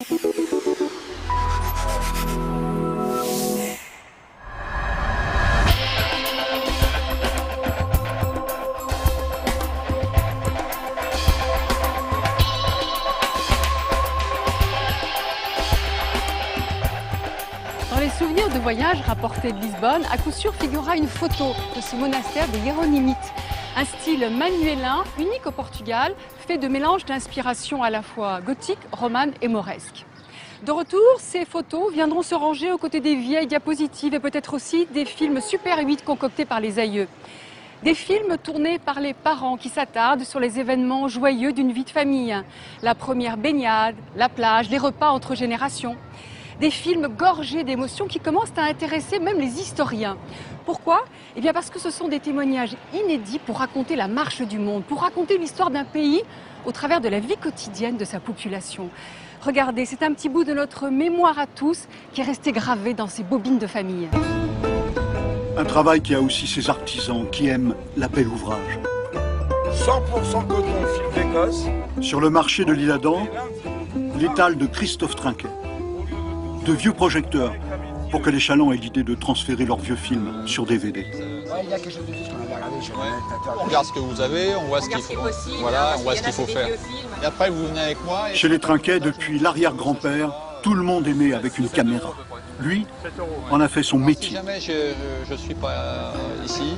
Dans les souvenirs de voyage rapportés de Lisbonne, à coup sûr figurera une photo de ce monastère des Hiéronymites. Un style manuélin, unique au Portugal, fait de mélange d'inspiration à la fois gothique, romane et mauresque. De retour, ces photos viendront se ranger aux côtés des vieilles diapositives et peut-être aussi des films Super 8 concoctés par les aïeux. Des films tournés par les parents qui s'attardent sur les événements joyeux d'une vie de famille. La première baignade, la plage, les repas entre générations. Des films gorgés d'émotions qui commencent à intéresser même les historiens. Pourquoi? Eh bien parce que ce sont des témoignages inédits pour raconter la marche du monde, pour raconter l'histoire d'un pays au travers de la vie quotidienne de sa population. Regardez, c'est un petit bout de notre mémoire à tous qui est resté gravé dans ces bobines de famille. Un travail qui a aussi ses artisans qui aiment la belle ouvrage. 100% coton fil d'Écosse. Sur le marché de l'Isle-Adam, l'étal de Christophe Trinquet. De vieux projecteurs pour que les chalands aient l'idée de transférer leurs vieux films sur DVD. Il y a quelque chose de plus qu'on avait regardé sur On regarde ce que vous avez, on voit ce qu'il faut, voilà, on voit ce qu'il faut faire. Et après, vous venez avec moi. Chez les Trinquet, depuis l'arrière-grand-père, tout le monde est né avec une caméra. Lui en a fait son Si métier. jamais je suis pas ici,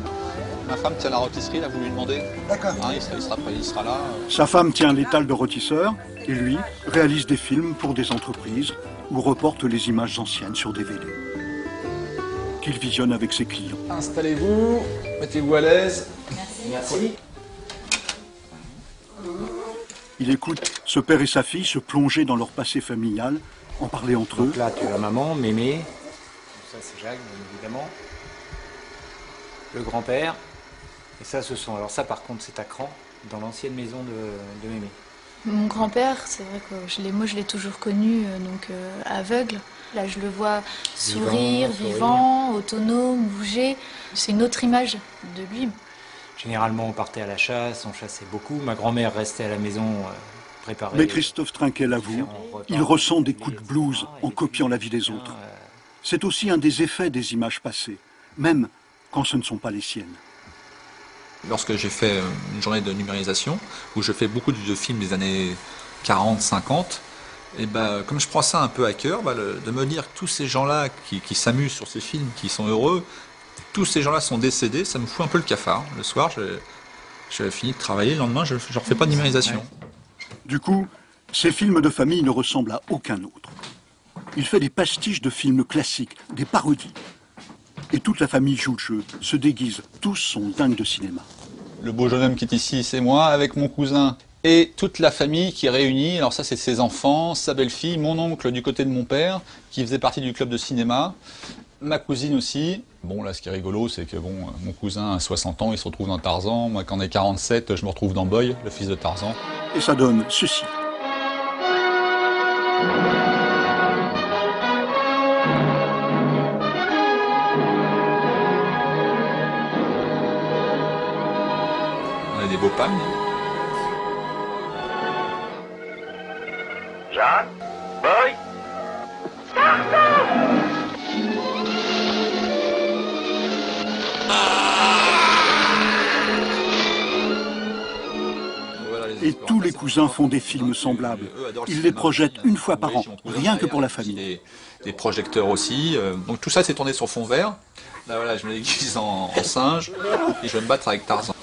ma femme tient la rôtisserie, là, vous lui demandez. D'accord. Hein, il sera là. Sa femme tient l'étal de rôtisseur et lui réalise des films pour des entreprises ou reporte les images anciennes sur DVD qu'il visionne avec ses clients. Installez-vous, mettez-vous à l'aise. Merci. Il écoute ce père et sa fille se plonger dans leur passé familial, en parler entre eux. Donc là, tu as maman, mémé. Ça, c'est Jacques, bien évidemment. Le grand-père. Et ça, ce sont... Alors ça, par contre, c'est à Cran, dans l'ancienne maison de mémé. Mon grand-père, c'est vrai que moi je l'ai toujours connu aveugle. Là je le vois sourire, vivant, autonome, bouger. C'est une autre image de lui. Généralement on partait à la chasse, on chassait beaucoup. Ma grand-mère restait à la maison préparer... Mais Christophe Trinquet l'avoue, il ressent des coups de blues en copiant la vie des autres. C'est aussi un des effets des images passées, même quand ce ne sont pas les siennes. Lorsque j'ai fait une journée de numérisation, où je fais beaucoup de films des années 40, 50, et ben, comme je prends ça un peu à cœur, de me dire que tous ces gens-là qui s'amusent sur ces films, qui sont heureux, tous ces gens-là sont décédés, ça me fout un peu le cafard. Le soir, je finis de travailler, le lendemain, je ne refais pas de numérisation. Du coup, ces films de famille ne ressemblent à aucun autre. Il fait des pastiches de films classiques, des parodies. Et toute la famille joue le jeu, se déguise, tous sont dingues de cinéma. Le beau jeune homme qui est ici, c'est moi, avec mon cousin et toute la famille qui est réunie. Alors ça, c'est ses enfants, sa belle-fille, mon oncle du côté de mon père, qui faisait partie du club de cinéma, ma cousine aussi. Bon, là, ce qui est rigolo, c'est que bon, mon cousin a 60 ans, il se retrouve dans Tarzan. Moi, quand on est 47, je me retrouve dans Boy, le fils de Tarzan. Et ça donne ceci. Des beaux palmes. Jacques, Boy. Et tous les cousins font des films semblables. Ils les projettent une fois par an, rien que pour la famille. Des projecteurs aussi. Donc tout ça, c'est tourné sur fond vert. Là, voilà, je me déguise en singe et je vais me battre avec Tarzan.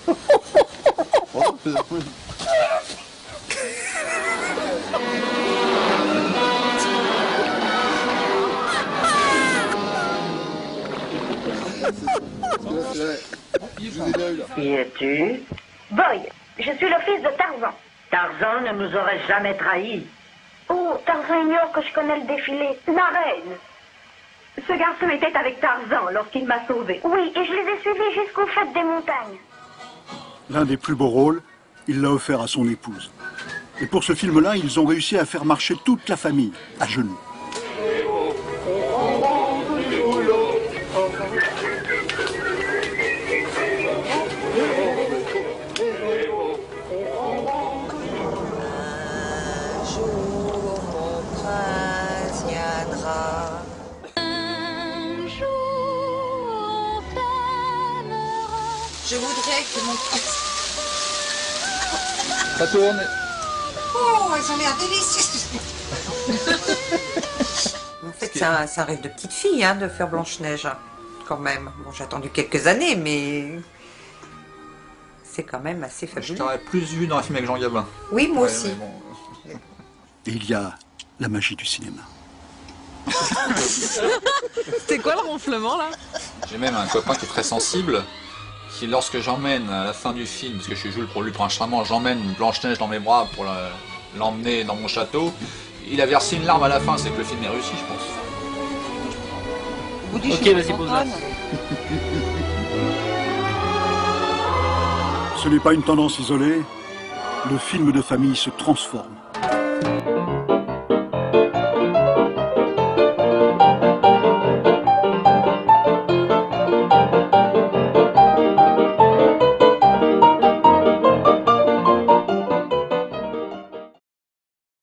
Qui es-tu? Boy, je suis le fils de Tarzan. Tarzan ne nous aurait jamais trahis. Oh, Tarzan ignore que je connais le défilé. Ma reine. Ce garçon était avec Tarzan lorsqu'il m'a sauvée. Oui, et je les ai suivis jusqu'aux fêtes des montagnes. L'un des plus beaux rôles, il l'a offert à son épouse. Et pour ce film-là, ils ont réussi à faire marcher toute la famille, à genoux. Je voudrais que mon... Ça tourne. Oh, elles ont l'air délicieuses. En fait, c'est un rêve de petite fille, hein, de faire Blanche-Neige, quand même. Bon, j'ai attendu quelques années, mais c'est quand même assez Je fabuleux. t'aurais plus vu dans un film avec Jean Gabin. Oui, moi Ouais, aussi. mais bon. Et il y a la magie du cinéma. C'était quoi le ronflement là? J'ai même un copain qui est très sensible, qui lorsque j'emmène à la fin du film, parce que je suis Jules pour lui pour un charmant, j'emmène Blanche-Neige dans mes bras pour l'emmener dans mon château, il a versé une larme à la fin, c'est que le film est réussi, je pense. Ok, vas-y, pose-la. Ce n'est pas une tendance isolée, le film de famille se transforme.